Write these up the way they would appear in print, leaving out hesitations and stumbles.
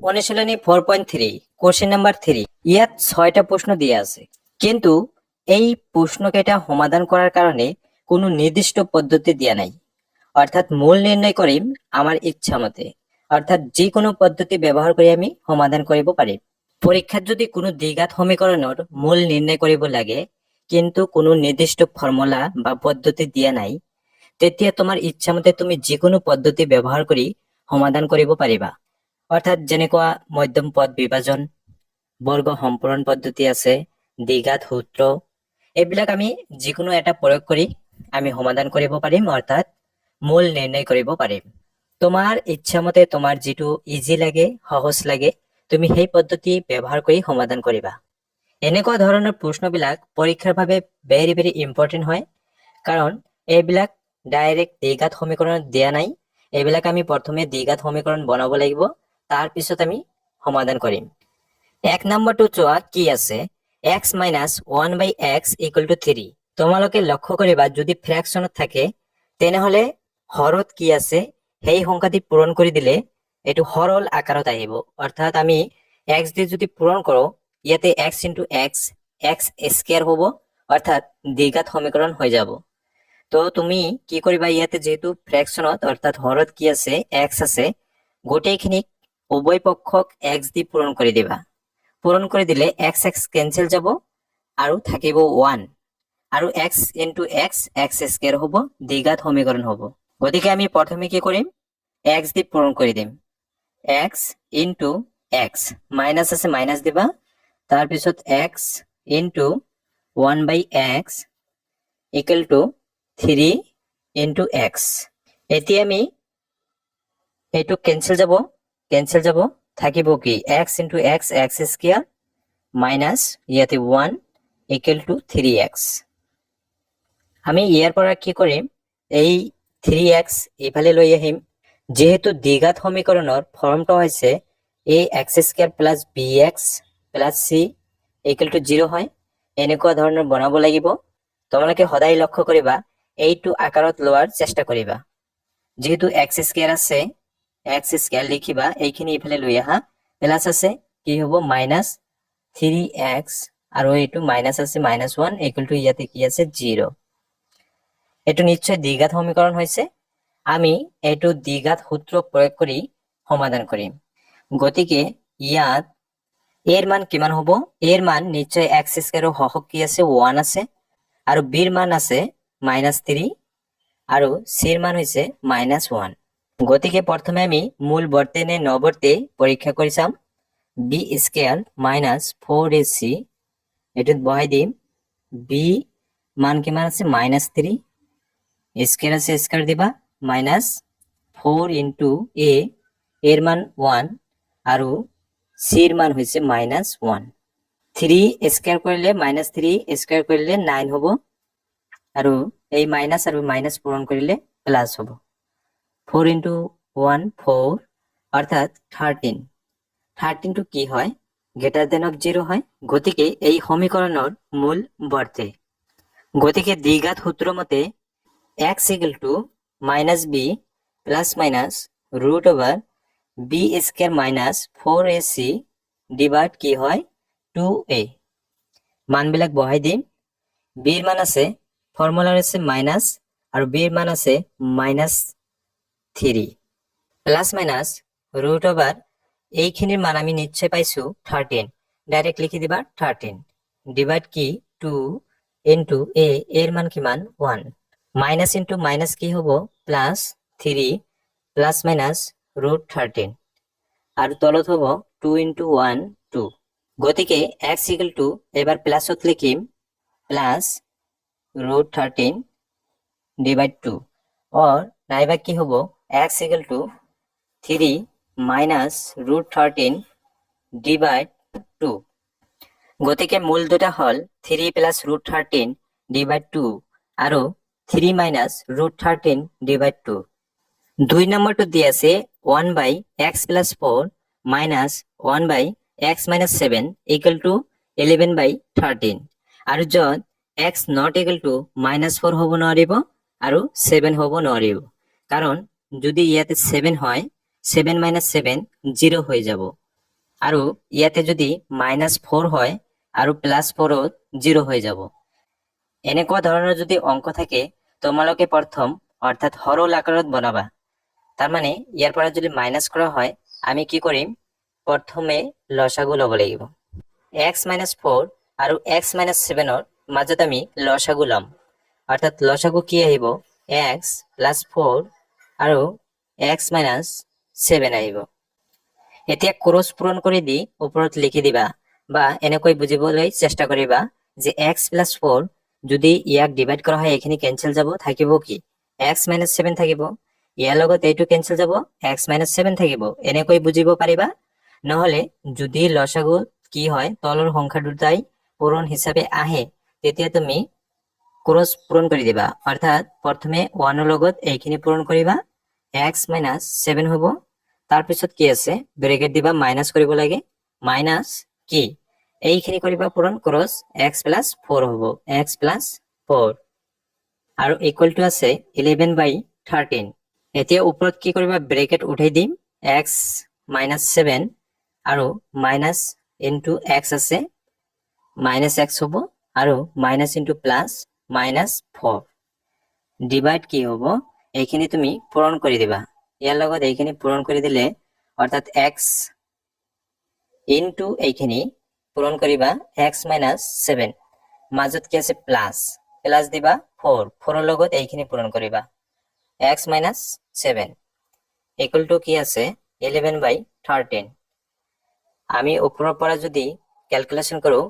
অনুশীলনী 4.3 question number 3 ইয়াত 6টা প্রশ্ন দিয়ে আছে, কিন্তু এই প্রশ্নকেটা সমাধান করার কারণে কোনো নির্দিষ্ট পদ্ধতি দিয়া নাই। অর্থাৎ মূল নির্ণয় করিম আমার ইচ্ছা মতে, অর্থাৎ যে কোনো পদ্ধতি ব্যবহার করে আমি সমাধান কৰিব পাৰিম। পৰীক্ষাত যদি কোনো দ্বিঘাত সমীকৰণৰ মূল নিৰ্ণয় কৰিব লাগে কিন্তু কোনো নিৰ্দিষ্ট ফৰ্মুলা বা পদ্ধতি দিয়া নাই, তেতিয়া তোমাৰ ইচ্ছা মতে তুমি যিকোনো পদ্ধতি ব্যৱহাৰ কৰি সমাধান কৰিব পাৰিবা। অৰ্থাৎ যেনেকুৱা মধ্যম পদ বিভাজন, বৰ্গ সম্পূৰণ পদ্ধতি আছে, দ্বিঘাত সূত্ৰ, এইবিলাক আমি যিকোনো এটা প্ৰয়োগ কৰি আমি সমাধান কৰিব পাৰিম, অৰ্থাৎ মূল নিৰ্ণয় কৰিব পাৰিম। তোমাৰ ইচ্ছা মতে তোমাৰ যিটো ইজি লাগে, সহজ লাগে, তুমি সেই পদ্ধতি ব্যৱহাৰ কৰি সমাধান কৰিবা। এনেকুৱা ধৰণৰ প্ৰশ্নবিলাক পৰীক্ষাৰ বাবে ভেৰি ভেৰি ইম্পৰ্টেণ্ট হয়, কাৰণ এইবিলাক ডাইৰেক্ট দ্বিঘাত সমীকৰণত দিয়া নাই। এইবিলাক আমি প্ৰথমে দ্বিঘাত সমীকৰণ বনাব লাগিব, তাৰ পিছত আমি সমাধান কৰিম। 1 নম্বৰটো চোৱা কি আছে, x মাইনাছ 1/x = 3। তোমালোকে লক্ষ্য কৰিবা যদি ফ্ৰেকশনত থাকে তেনেহলে হৰত কি আছে সেই সংখ্যাটি পূৰণ কৰি দিলে এটো সৰল আকাৰত আহিব। অৰ্থাৎ আমি x দিয়ে যদি পূৰণ কৰো ইয়াতে x * x x স্কয়াৰ হ'ব, অৰ্থাৎ দ্বিঘাত সমীকৰণ হৈ যাব। তো তুমি কি কৰিবা, ইয়াতে যেহেতু ফ্ৰেকশনত অৰ্থাৎ হৰত কি আছে x আছে, গোটেইখিনিক উভয় পক্ষক x দি পূৰণ কৰি দিবা। পূৰণ কৰি দিলে x x কেনসেল যাব আৰু থাকিব 1, আৰু x * x x স্কয়াৰ হ'ব, দ্বিঘাত সমীকৰণ হ'ব। গতিকে আমি প্ৰথমে কি কৰিম, x দি পূৰণ কৰি দিম। x * x মাইনাস আছে মাইনাস দিবা, তাৰ পিছত x * 1/x = 3 * x। এতিয়া আমি এইটো কেনসেল যাব, থাকিব কি x * x x square minus ইয়াতে 1 = 3x। আমি ইয়াৰ পৰা কি কৰিম, এই 3x ইফালে লৈ আহিম। যেহেতু দ্বিঘাত সমীকৰণৰ ফৰ্মটো হৈছে ax² + bx + c = 0 হয়, এনেকুৱা ধৰণৰ বনাব লাগিব। তোমালোকে সদায় লক্ষ্য কৰিবা এইটো আকাৰত লোৱাৰ চেষ্টা কৰিবা। যেহেতু x² আছে, x² লিখিবা, এইখিনি ইফালে লৈ আহা, প্লাস আছে কি হ'ব -3x, আৰু এইটো মাইনাস আছে -1 = ইয়াতে কি আছে 0। এটো নিশ্চয় দ্বিঘাত সমীকরণ হৈছে। আমি এইটো দ্বিঘাত সূত্র প্রয়োগ কৰি সমাধান কৰিম। গতিকে ইয়াত এৰ মান কিমান হ'ব, এৰ মান নিশ্চয় x² ৰ হহক কি আছে 1 আছে, আৰু b ৰ মান আছে -3, আৰু c ৰ মান হৈছে -1। গতিকে প্ৰথমে আমি মূল বৰ্তে নে নবৰ্তে পৰীক্ষা কৰি চাম। b² - 4ac এটোত বহাই দিম। b মান কিমান আছে -3, স্কয়ার আছে স্কয়ার দিবা, -4 * a এর মান 1, আৰু c এৰ মান হইছে -1। 3 স্কয়াৰ কৰিলে -3 স্কয়াৰ কৰিলে 9 হ'ব, আৰু এই মাইনাস আৰু মাইনাস পূৰণ কৰিলে প্লাস হ'ব। 4 * 1 4, অর্থাৎ 13। 13 টো কি হয়, গ্রেটার দেন অফ 0 হয়। গতিকে এই সমীকৰণৰ মূল বৰ্তে। গতিকে দ্বিঘাত সূত্র মতে x = -b ± √b² - 4ac divide কি হয় 2a। মানবিলাক বহাই দিম। b এর মান আছে, ফর্মুলার আছে মাইনাস, আর b এর মান আছে -3 ± এইখিনির মান আমি নিশ্চয় পাইছো 13, ডাইরেক্ট লিখি দিবা 13 ডিভাইড কি 2 * a এর মান কিমান 1, মাইনাস ইনটু মাইনাস কি হব +3 ± √13, আর তলত হব 2 * 1 2। গতিকে x = এবার প্লাসত লিখিম +√13 ডিভাইড 2, और নাইবা কি হব x = 3 - √13 ডিভাইড 2। গতিকে মূল দুটা হল 3 + √13 ডিভাইড 2 আৰু 3 - √13 ডিভাইড 2। 2 নম্বৰটো দি আছে 1/x + 4 - 1/x - 7 = 11/13, আৰু যত x not equal to -4 হ'ব নোৱাৰিব আৰু 7 হ'ব নোৱাৰিব, কাৰণ যদি ইয়াতে 7 হয় 7 - 7 0 হৈ যাব। আৰু ইয়াতে যদি -4 হয় আৰু +4ও 0 হৈ যাব। এনেকুৱা ধৰণৰ যদি অংক থাকে তোমালোকে প্ৰথম অৰ্থাৎ সৰল আকাৰত বনাবা। তাৰমানে ইয়াৰ পৰা যদি মাইনাস কৰা হয় আমি কি কৰিম, প্ৰথমে লসাগু ল'ব লাগিব। x - 4 আৰু x - 7ৰ মাজত আমি লসাগু ল'ম। অৰ্থাৎ লসাগু কি আহিব, x + 4 আৰু x - 7 আহিব। এতিয়া ক্ৰছ পূৰণ কৰি দি ওপৰত লিখি দিবা বা এনেকৈ বুজিবলৈ চেষ্টা কৰিবা যে x + 4 যদি ইয়াক ডিভাইড কৰা হয় এইখিনি কেনসেল যাব, থাকিব কি x - 7 থাকিব। ইয়াৰ লগত এইটো কেনসেল যাব, x - 7 থাকিব। এনেকৈ বুজিব পাৰিবা। নহলে যদি লসাগু কি হয় তলৰ সংখ্যা দুটাই পূৰণ হিচাপে আহে তেতিয়া তুমি ক্ৰছ পূৰণ কৰি দিবা। অৰ্থাৎ প্ৰথমে 1ৰ লগত এইখিনি পূৰণ কৰিবা, x - 7 হ'ব। তাৰপিছত কি আছে ব্ৰেকেট দিবা, মাইনাস কৰিব লাগে, মাইনাস কি এইখিনি কৰিবা পূৰণ, ক্ৰছ x + 4 হ'ব, x + 4 আৰু ইকুৱেল টু আছে 11/13। এতিয়া ওপৰত কি কৰিবা, ব্ৰেকেট উঠাই দিম, x - 7 আৰু মাইনাস ইনটু x আছে -x হ'ব আৰু মাইনাস ইনটু প্লাস -4 ডিভাইড কি হ'ব এইখিনি তুমি পূৰণ কৰি দিবা। ইয়াৰ লগত এইখিনি পূৰণ কৰি দিলে অৰ্থাৎ x ইনটু এইখিনি পূৰণ কৰিবা x - 7 মাজত কি আছে প্লাস দিবা 4ৰ লগত এইখিনি পূৰণ কৰিবা x - 7 ইকুৱেল টু কি আছে 11/13। আমি ওপৰৰ পৰা যদি ক্যালকুলেশন কৰো,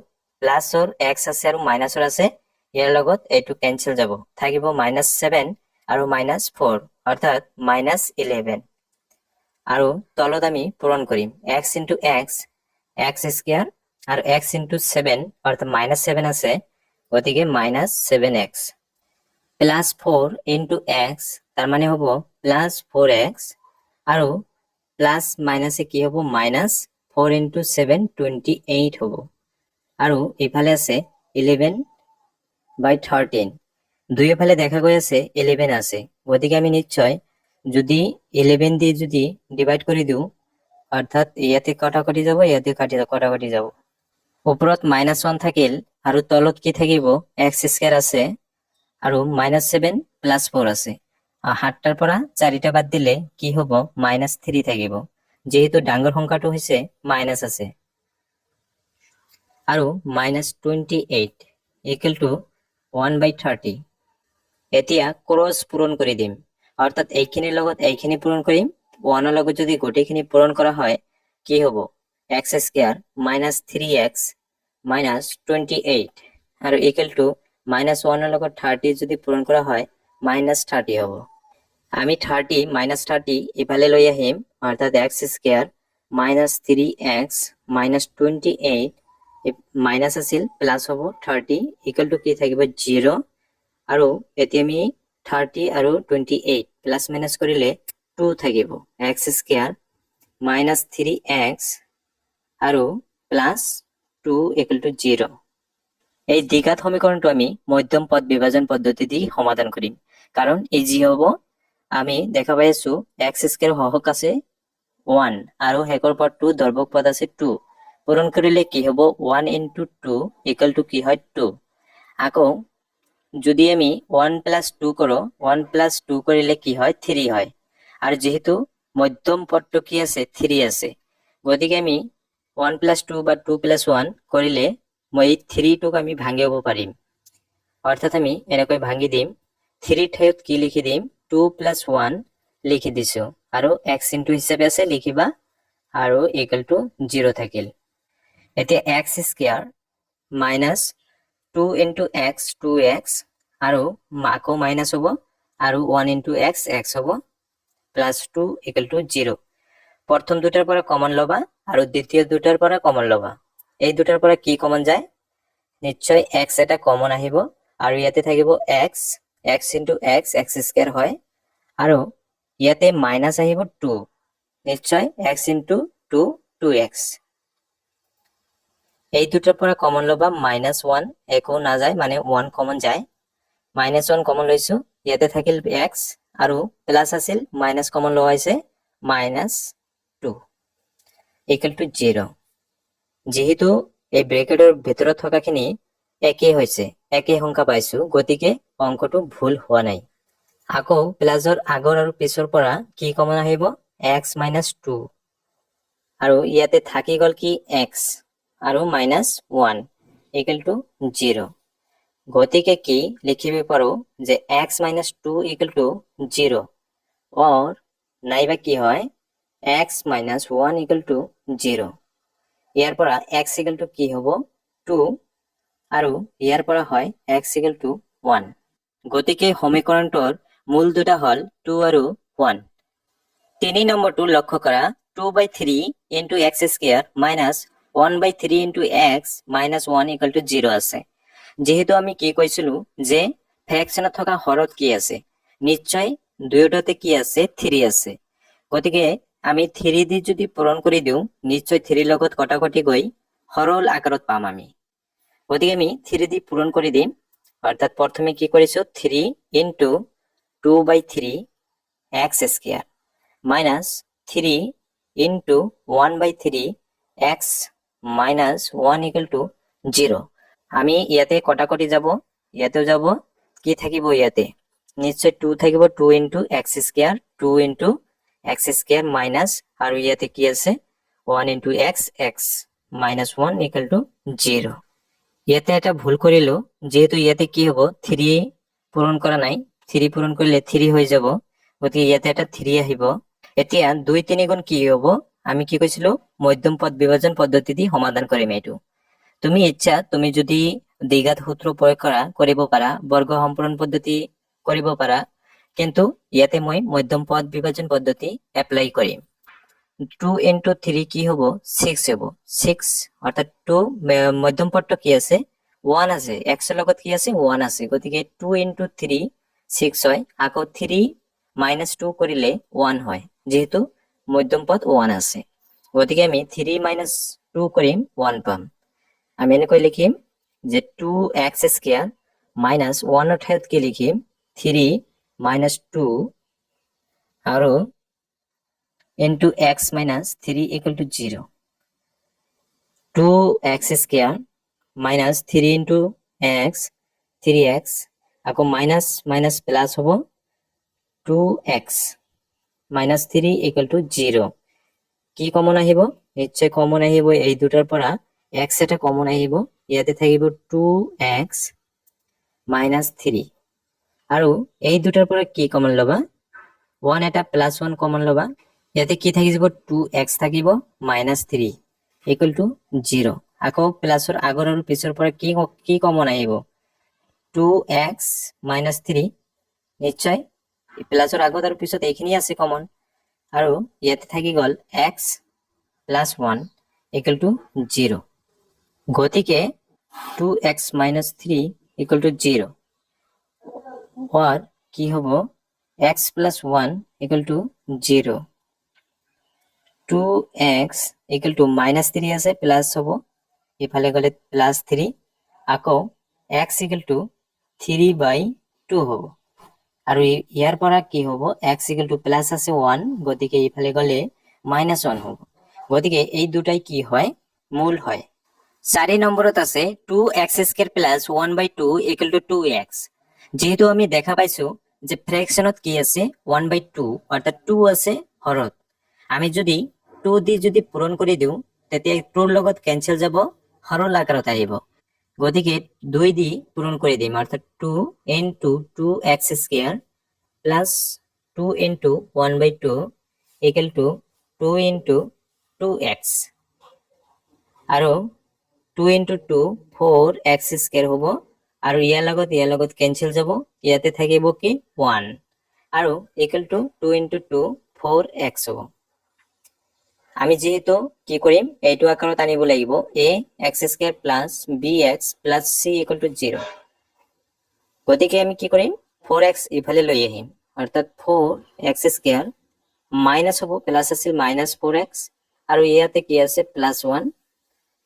প্লাসৰ x আছে আৰু মাইনাসৰ আছে, ইয়াৰ লগত এইটো কেনসেল যাব, থাকিব -7 আৰু -4 অৰ্থাৎ -11 আৰু তলত আমি পূৰণ কৰিম x into x x square আৰু x ইনটু 7 অর্থাৎ -7 আছে, গতিকে -7x +4 ইনটু x তার মানে হবো +4x আৰু প্লাস মাইনাসে কি হবো -4 ইনটু 7 28 হবো আৰু ইফালে আছে 11/13। দুইফালে দেখা গৈ আছে 11 আছে, গতিকে আমি নিশ্চয় যদি 11 দিয়ে যদি ডিভাইড কৰি দিও অৰ্থাৎ ইয়াতে কাটাকাটি যাব, ইয়াতে কাটাকাটি যাব, ওপৰত -1 থাকিল আৰু তলত কি থাকিব x স্কয়াৰ আছে আৰু -7 + 4 আছে। 7টাৰ পৰা 4টা বাদ দিলে কি হ'ব -3 থাকিব, যেহেতু ডাঙৰ সংখ্যাটো হৈছে মাইনাস আছে আৰু -28 ইকুৱেল টু 1/30। এতিয়া ক্ৰছ পূৰণ কৰি দিম, অৰ্থাৎ এইখিনিৰ লগত এইখিনি পূৰণ কৰিম, 1ৰ লগত যদি গোটেইখিনি পূৰণ কৰা হয় কি হ'ব x স্কয়াৰ -3x -28 আৰু ইকুৱেল টু -1ৰ লগত 30 যদি পূৰণ কৰা হয় -30 হ'ব। আমি 30 -30 ইফালে লৈ আহিম, অৰ্থাৎ x স্কয়াৰ -3x -28 মাইনাস আছিল প্লাস হ'ব 30 ইকুৱেল টু কি থাকিব 0 আৰু এতিয়া আমি 30 আৰু 28 প্লাস মাইনাস কৰিলে 2 থাকিব, x স্কয়াৰ -3x আৰু প্লাস 2 ইকুৱেল টু 0। এই দ্বিঘাত সমীকৰণটো আমি মধ্যম পদ বিভাজন পদ্ধতি দি সমাধান কৰিম, কাৰণ ইজি হ'ব। আমি দেখা পাই আছো x স্কয়াৰ হহক আছে 1 আৰু হেকৰ পদ 2 দৰ্বক পদ আছে 2, পূৰণ কৰিলে কি হ'ব 1 ইনটু 2 ইকুৱেল টু কি হয় 2। আকৌ যদি আমি 1 + 2 কৰো, 1 + 2 কৰিলে কি হয় 3 হয়, আৰু যেহেতু মধ্যম পদটো কি আছে 3 আছে, গতিকে আমি 1 + 2 বা 2 + 1 কৰিলে মই এই 3 টোক আমি ভাঙিব পাৰিম। অৰ্থাৎ আমি এনেকৈ ভাঙি দিম, 3 ঠাইত কি লিখি দিম 2 + 1 লিখি দিছো আৰু x ইনটু হিচাপে আছে লিখিবা আৰু ইকুৱেল টু 0 থাকিল। এতিয়া x square -2 into x 2x আৰু আকৌ মাইনাস হ'ব আৰু 1 ইনটু x x হ'ব +2 ইকুৱেল টু 0। প্ৰথম দুটাৰ পৰা কমন লবা আৰু দ্বিতীয় দুটাৰ পৰা কমন লবা। এই দুটাৰ পৰা কি কমন যায়, নিশ্চয় x এটা কমন আহিব আৰু ইয়াতে থাকিব x x into x x square হয় আৰু ইয়াতে মাইনাস আহিব 2, নিশ্চয় x ইনটু 2 2x। এই দুটাৰ পৰা কমন লবা -1 একো না যায়, মানে 1 কমন যায়, -1 কমন লৈছো, ইয়াতে থাকিল x আৰু প্লাস আছিল মাইনাস কমন লোৱা হৈছে -2 ইকুৱেল টু 0। যেহেতু এই ব্ৰেকেটৰ ভিতৰত থকাখিনি একেই হৈছে, একেই সংখ্যা পাইছো, গতিকে অংকটো ভুল হোৱা নাই। আকৌ প্লাছৰ আগৰ আৰু পিছৰ পৰা কি কমন আহিব? x - 2 আৰু ইয়াতে থাকি গল কি x আৰু -1 = 0। গতিকে কি লিখিব পাৰো যে x - 2 = 0 or নাইবা কি হয় x - 1 = 0। ইয়াৰ পৰা x = কি হ'ব 2 আৰু ইয়াৰ পৰা হয় x = 1। গতিকে সমীকৰণটোৰ মূল দুটা হল 2 আৰু 1। 3 নম্বৰটো লক্ষ্য কৰা 2/3 * x² - 1/3 * x - 1 = 0 আছে। যেহেতু আমি কি কৈছিলো যে ফ্ৰেকশনত থকা হৰত কি আছে, নিশ্চয় দুয়োটাতে কি আছে 3 আছে। গতিকে আমি 3 দি যদি পূৰণ কৰি দিওঁ নিশ্চয় 3 লগত কটাকটি গৈ সৰল আকাৰত পাম আমি। গতিকে আমি 3 দি পূৰণ কৰি দিম, অর্থাৎ প্রথমে কি করেছো 3 * 2/3 x² - 3 * 1/3 x - 1 = 0। আমি ইয়াতে কটাকটি যাব, ইয়াতেও যাব, কি থাকিব ইয়াতে নিশ্চয় 2 থাকিব, 2 * x² 2 * x² মাইনাস আৰু ইয়াতে কি আছে 1 * x x - 1 = 0। ইয়াতে এটা ভুল কৰিলো, যেহেতু ইয়াতে কি হব 3 পূৰণ কৰা নাই, 3 পূৰণ কৰিলে 3 হৈ যাব, গতিকে ইয়াতে এটা 3 আহিব। এতিয়া 2 3 গুণ কি হব, আমি কি কৈছিলো মধ্যম পদ বিভাজন পদ্ধতি দি সমাধান কৰিম এইটো। তুমি ইচ্ছা তুমি যদি দ্বিঘাত সূত্ৰ প্ৰয়োগ কৰিব পাৰা, বৰ্গ সম্পূৰণ পদ্ধতি কৰিব পাৰা, কিন্তু ইয়াতে মই মধ্যম পদ বিভাজন পদ্ধতি এপ্লাই কৰিম। 2 * 3 কি হব 6 হব, 6 অর্থাৎ 2 মধ্যম পদটো কি আছে 1 আছে, x এর লগত কি আছে 1 আছে, গতিকে 2 * 3 6 হয়, আকৌ 3 - 2 কৰিলে 1 হয়, যেহেতু মধ্যম পদ 1 আছে, গতিকে আমি 3 - 2 কৰিম 1 পাম। আমি এনেকৈ লিখিম যে 2x² - 1 এৰ ঠাইত কি লিখিম 3 - 2 আৰু into x - 3 = 0। 2x² - 3 * x 3x, আকৌ মাইনাস মাইনাস প্লাস হব 2x - 3 = 0। কি কমন আহিব? নিশ্চয় কমন আহিব এই দুটাৰ পৰা x এটা কমন আহিব, ইয়াতে থাকিব 2x - 3 আৰু এই দুটাৰ পৰা কি কমন লবা 1 এটা প্লাস 1 কমন লবা, ইয়াতে কি থাকি যাব 2x থাকিব -3 = 0। আকৌ প্লাসৰ আগৰ আৰু পিছৰ পৰা কি কমন আহিব 2x - 3, নিশ্চয় প্লাসৰ আগত আৰু পিছত এইখিনি আছে কমন, আৰু ইয়াতে থাকি গল x + 1 = 0। গতিকে 2x - 3 = 0 or কি হব x + 1 = 0। 2x = -3 আছে, প্লাস হব, ইফালে গলে +3, আকৌ x = 3/2 হব, আৰু ইয়াৰ পৰা কি হব x = প্লাস আছে 1, গতিকে ইফালে গলে -1 হব, গতিকে এই দুটাই কি হয় মূল হয়। 4 নম্বৰত আছে 2x² + 1/2 = 2x। যেহেতু আমি দেখা পাইছো যে ফ্ৰেকশনত কি আছে 1/2 অৰ্থাৎ 2 আছে হৰত, আমি যদি 2 দি যদি পূৰণ কৰি দিওঁ তেতিয়া 2 ৰ লগত কেনসেল যাব, সৰল আকাৰত আহিব, গতিকে 2 দি পূৰণ কৰি দিম, অৰ্থাৎ 2 * 2x² + 2 * 1/2 = 2 * 2x, আৰু 2 * 2 4x² হব, আৰু ইয়াৰ লগত কেনসেল যাব, ইয়াতে থাকিব কি 1 আৰু = 2 * 2 4x হব। আমি যেহেতু কি কৰিম এইটো আকাৰত আনিব লাগিব ax² + bx + c = 0। গতিকে আমি কি কৰিম 4x ইফালে লৈ আহিম, অৰ্থাৎ 4x² মাইনাস হব, প্লাস আছিল -4x, আৰু ইয়াতে কি আছে +1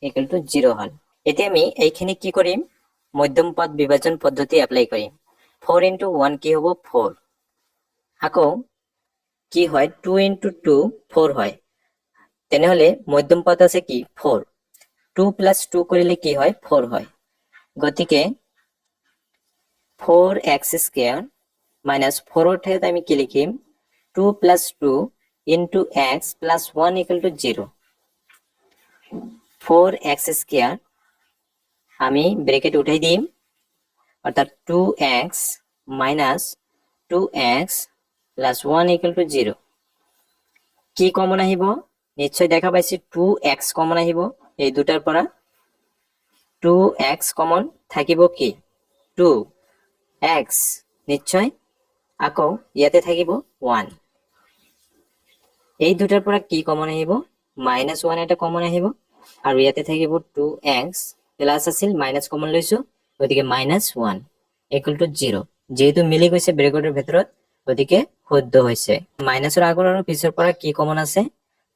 = 0 হল। এতিয়া আমি এইখিনি কি কৰিম মধ্যম পদ বিভাজন পদ্ধতি এপ্লাই কৰিম। 4 * 1 কি হব 4, আকৌ কি হয় 2 * 2 4 হয়, তেনেহলে মধ্যম পদ আছে কি 4, 2 প্লাস 2 কৰিলে কি হয় 4 হয় গতিকে 4x স্কয়ার মাইনাস 4 এর ঠাইত আমি কি লিখিম 2 plus 2 into x plus 1 equal to 0 4x square আমি ব্র্যাকেট উঠাই দিম অর্থাৎ 2x minus 2x plus 1 equal to 0 কি কমন আহিব নিশ্চয় দেখা পাইছি 2x কমন আহিব এই দুটাৰ পৰা 2x কমন থাকিব কি 2x নিশ্চয় আকৌ ইয়াতে থাকিব 1 এই দুটাৰ পৰা কি কমন আহিব -1 এটা কমন আহিব আৰু ইয়াতে থাকিব 2x প্লাস আছিল মাইনাস কমন লৈছো গতিকে -1 ইকুয়াল টু 0 যেহেতু মিলি গৈছে ব্ৰেকেটৰ ভিতৰত গতিকে শুদ্ধ হৈছে মাইনাসৰ আগৰ আৰু পিছৰ পৰা কি কমন আছে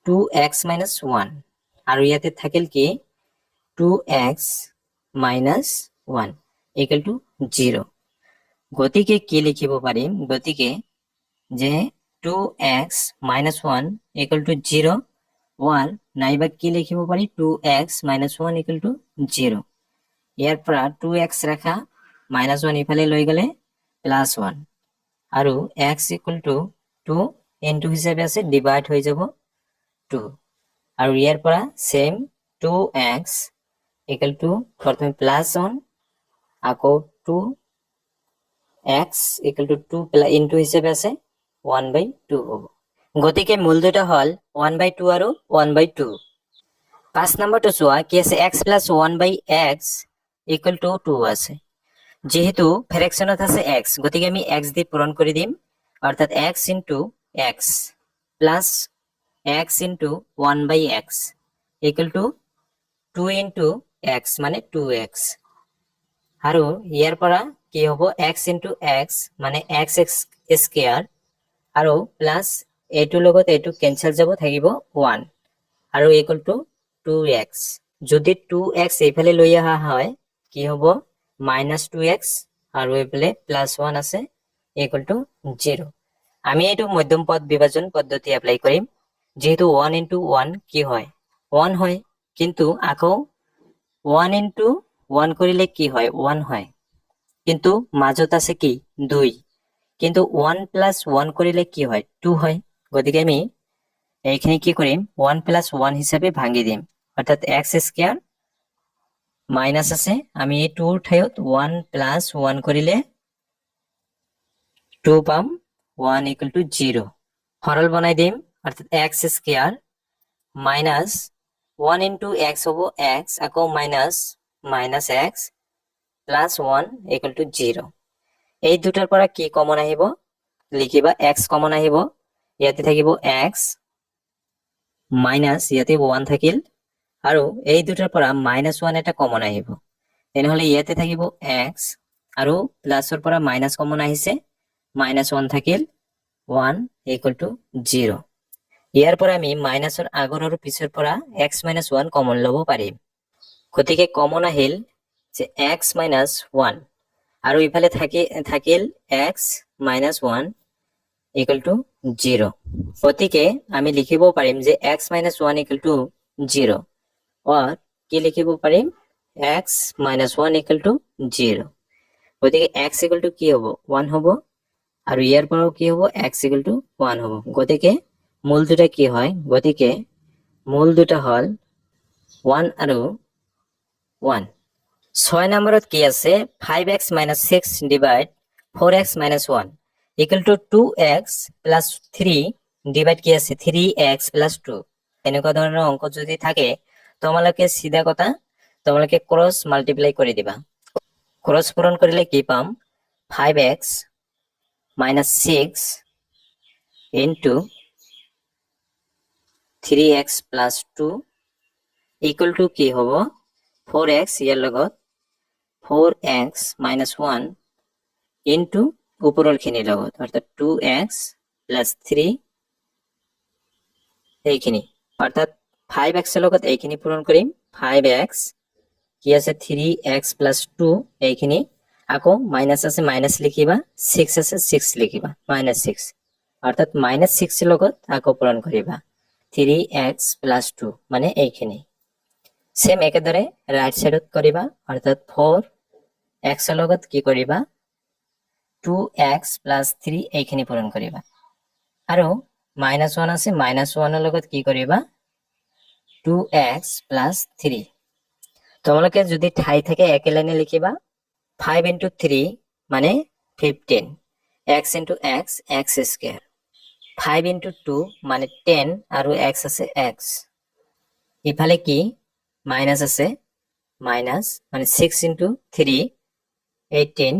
2x - 1 আৰু ইয়াতে থাকিল কি 2x - 1 ইকুয়াল টু 0 গতিকে কি লিখিব পাৰিম গতিকে যে 2x - 1 ইকুয়াল টু 0 or নাইবা কি লিখিব পারি 2x - 1 ইকুয়াল টু 0 ইয়াৰ পৰা 2x ৰাখা -1 ইফালে লৈ গলে +1 আৰু x ইকুয়াল টু 2 ইনটু হিচাপে আছে ডিভাইড হৈ যাব 2 আৰু ইয়াৰ পৰা সেম 2x ইকুয়াল টু প্ৰথমে +1 আকৌ 2x ইকুয়াল টু 2 ইনটু হিচাপে আছে 1/2 হ'ব গতিকে মূল দুটা হল 1/2 আৰু 1/2 5 নম্বৰটো চোৱা কি আছে x + 1/x ইকুয়াল টু 2 আছে যেহেতু ফ্র্যাকশনত আছে x গতিকে আমি x দিয়ে পূরণ করে দিম অর্থাৎ x * x plus x * 1/x equal to 2 * x মানে 2x আৰু ইয়াৰ পৰা কি হ'ব x * x মানে x স্কয়াৰ আৰু প্লাস এইটো লগত এইটো ক্যান্সেল যাব থাকিব 1 আৰু ইকুয়াল টু 2x যদি 2x এইফালে লৈ আহা হয় কি হ'ব -2x আৰু এইফালে +1 আছে ইকুয়াল টু 0 আমি এইটো মধ্যম পদ বিভাজন পদ্ধতি এপ্লাই কৰিম যেহেতু 1 * 1 কি হয় 1 হয় কিন্তু আকৌ 1 * 1 কৰিলে কি হয় 1 হয় কিন্তু মাজত আছে কি 2 কিন্তু 1 + 1 কৰিলে কি হয় 2 হয় গতিকে আমি এইখিনি কি কৰিম 1 + 1 হিচাপে ভাঙি দিম অৰ্থাৎ x স্কয়াৰ মাইনাস আছে আমি এই 2 ৰ ঠাইত 1 + 1 কৰিলে 2 পাম 1 ইকুয়াল টু 0 সরল বনাই দিম অর্থাৎ x স্কয়ার মাইনাস 1 * x হ'ব x আকৌ minus -x plus 1 equal to 0 এই দুটাৰ পৰা কি কমন আহিব লিখিবা x কমন আহিব ইয়াতে থাকিব x মাইনাস ইয়াতে 1 থাকিল আৰু এই দুটাৰ পৰা -1 এটা কমন আহিব তেনেহলে ইয়াতে থাকিব x আৰু প্লাসৰ পৰা মাইনাস কমন আহিছে -1 থাকিল 1 ইকুয়াল টু 0 ইয়াৰ পৰা আমি মাইনাসৰ আগৰ আৰু পিছৰ পৰা x - 1 কমন লব পাৰিম গতিকে কমন আহিল যে x - 1 আৰু ইফালে থাকিল x - 1 ইকুয়াল টু 0 গতিকে আমি লিখিব পাৰিম যে x - 1 ইকুয়াল টু 0 or কি লিখিব পাৰিম x - 1 ইকুয়াল টু 0 গতিকে x ইকুয়াল টু কি হ'ব 1 হ'ব আৰু ইয়াৰ পৰাও কি হ'ব x ইকুয়াল টু 1 হ'ব গতিকে মূল দুটা কি হয় গতিকে মূল দুটা হল 1 আৰু 1 6 নম্বৰত কি আছে 5x - 6 divide 4x - 1 equal to 2x + 3 divide কি আছে 3x + 2 এনেকুৱা ধৰণৰ অঙ্ক যদি থাকে তোমালোকে সিধা কথা তোমালোকে ক্রস মাল্টিপ্লাই করে দিবা ক্রস পূরণ করলে কি পাম 5x - 6 into 3x + 2 equal to কি হ'ব 4x ইয়াৰ লগত 4x - 1 ইনটু উপৰৰ খিনিৰ লগত অৰ্থাৎ 2x + 3 এইখিনি অৰ্থাৎ 5x এৰ লগত এইখিনি পূৰণ কৰিম 5x কি আছে 3x + 2 এইখিনি আকৌ মাইনাস আছে মাইনাস লিখিবা 6 আছে 6 লিখিবা -6 অর্থাৎ -6 এর লগত আকৌ পূরণ কৰিবা 3x + 2 মানে এইখিনি সেম একেদৰে ৰাইট সাইডত কৰিবা অৰ্থাৎ 4x ৰ লগত কি কৰিবা 2x + 3 এইখিনি পূৰণ কৰিবা আৰু -1 আছে -1 ৰ লগত কি কৰিবা 2x + 3 তোমালোকে যদি ঠাই থাকে একে লাইনে লিখিবা 5 * 3 মানে 15 x * x x স্কয়ার 5 * 2 মানে 10 আৰু x আছে x ইফালে কি মাইনাস আছে মাইনাস মানে 6 * 3 18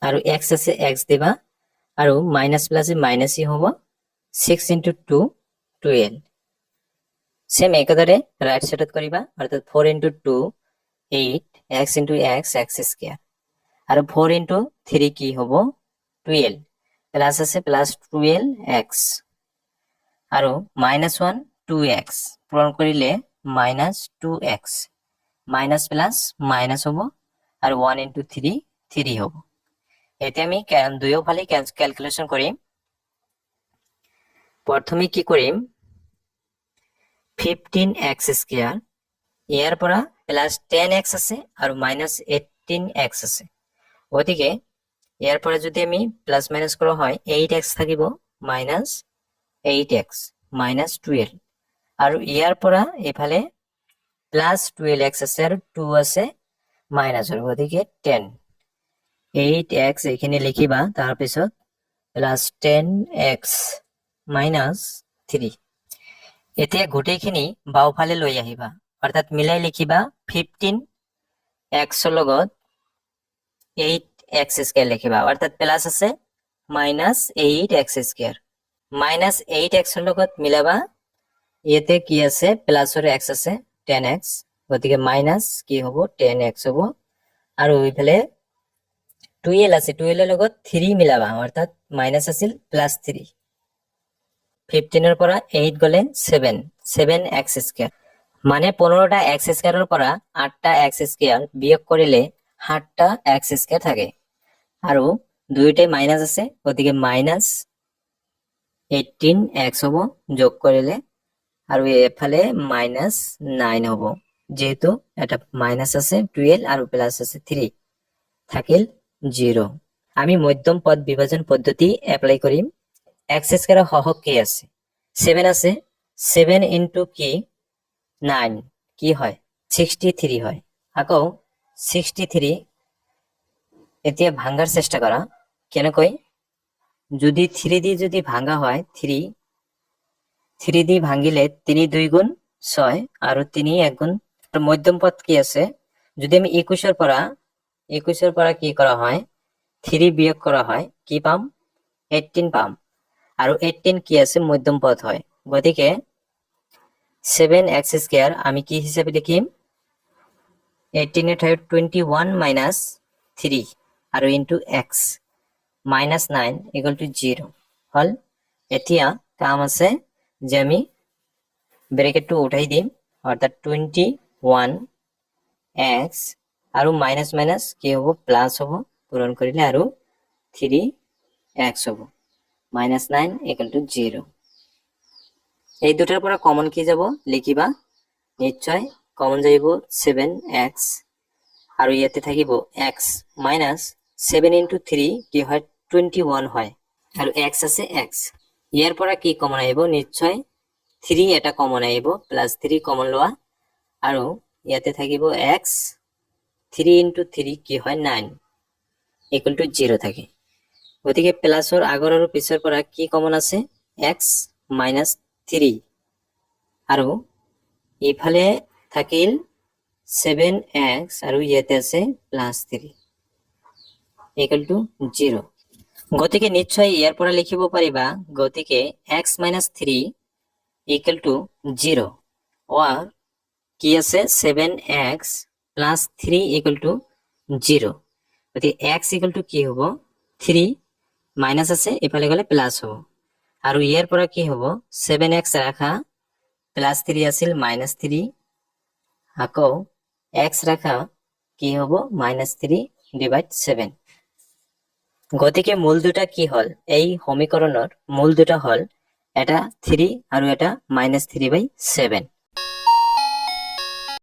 আৰু x আছে x দিবা আৰু মাইনাস প্লাসে মাইনাসই হ'ব 6 * 2 12 সেম একেদৰে ৰাইট সাইডত কৰিবা অৰ্থাৎ 4 * 2 8 x * x x স্কয়াৰ আৰু 4 * 3 কি হ'ব 12 প্লাস আছে প্লাস 12x আৰু -1 2x পূৰণ কৰিলে -2x মাইনাস প্লাস মাইনাস হ'ব আৰু 1 * 3 3 হ'ব এতিয়া আমি দুয়োফালে ক্যালকুলেশন কৰিম প্ৰথমে কি কৰিম 15x স্কয়াৰ ইয়াৰ পৰা প্লাস 10x আছে আৰু -18x আছে গতিকে ইয়াৰ পৰা যদি আমি প্লাস মাইনাস কৰা হয় 8x থাকিব -8x -12 আৰু ইয়াৰ পৰা এফালে প্লাস 12x আছে আৰু 2 আছে মাইনাসৰ গতিকে 10 8x এইখিনি লিখিবা তাৰ পিছত প্লাস 10x -3 এতিয়া গোটেইখিনি বাওফালে লৈ আহিবা অৰ্থাৎ মিলাই লিখিবা 15x ৰ লগত 8x স্কয়াৰ লিখিবা অৰ্থাৎ প্লাস আছে -8x স্কয়াৰ -8x ৰ লগত মিলাবা ইয়াতে কি আছে প্লাসৰ x আছে 10x গতিকে মাইনাস কি হ'ব 10x হ'ব আৰু ইফালে 12 আছে 12 ৰ লগত 3 মিলাবা অৰ্থাৎ মাইনাস আছিল +3 15 ৰ পৰা 8 গলে 7 7x স্কয়াৰ মানে 15টা x স্কয়াৰৰ পৰা 8টা x স্কয়াৰ বিয়োগ কৰিলে 7টা x স্কয়াৰ থাকে আৰু দুইটাই মাইনাস আছে গতিকে -18x হ'ব যোগ কৰিলে আৰু এফালে -9 হ'ব যেহেতু এটা মাইনাস আছে 12 আৰু প্লাস আছে 3 থাকিল 0 আমি মধ্যম পদ বিভাজন পদ্ধতি এপ্লাই কৰিম x স্কয়াৰৰ হহক কি আছে 7 আছে 7 * কি 9 কি হয় 63 হয় আকৌ 63 এতিয়া ভাঙাৰ চেষ্টা কৰা কেনেকৈ যদি 3 দি যদি ভাঙা হয় 3 দি ভাঙিলে 3 2 গুণ 6 আৰু 3 1 গুণ মধ্যম পদ কি আছে যদি আমি 21 ৰ পৰা কি কৰা হয় 3 বিয়োগ কৰা হয় কি পাম 18 পাম আৰু 18 কি আছে মধ্যম পদ হয় গতিকে 7x স্কয়াৰ আমি কি হিসাবে লিখিম 18 এৰ ঠাইত 21 - 3 আৰু ইনটু x -9 = 0 হল এতিয়া কাম আছে যে আমি ব্র্যাকেটটো উঠাই দিম অর্থাৎ 21x আৰু মাইনাস মাইনাস কি হ'ব প্লাস হ'ব পূৰণ কৰিলে আৰু 3x হ'ব -9 = 0 এই দুটাৰ পৰা কমন কি যাব লিখিবা নিশ্চয় কমন যাইব 7x আৰু ইয়াতে থাকিব x -7 * 3 কি হয় 21 হয় আৰু x আছে x ইয়াৰ পৰা কি কমন আহিব নিশ্চয় 3 এটা কমন আহিব +3 কমন লোৱা আৰু ইয়াতে থাকিব x 3 * 3 কি হয় 9 = 0 থাকে গতিকে প্লাসৰ আগৰ আৰু পিছৰ পৰা কি কমন আছে x -3 আৰু ইফালে থাকিল 7x আৰু ইয়াতে আছে +3 = 0 গতিকে নিশ্চয় ইয়াৰ পৰা লিখিব পাৰিবা গতিকে x - 3 = 0 or কি আছে 7x + 3 = 0 গতিকে x = কি হ'ব 3 মাইনাস আছে এফালে গলে প্লাস হ'ব আৰু ইয়াৰ পৰা কি হ'ব 7x রাখা +3 আছিল -3 আকৌ x রাখা কি হ'ব -3/7 গতিকে মূল দুটা কি হল এই সমীকৰণৰ মূল দুটা হল এটা 3 আৰু এটা -3/7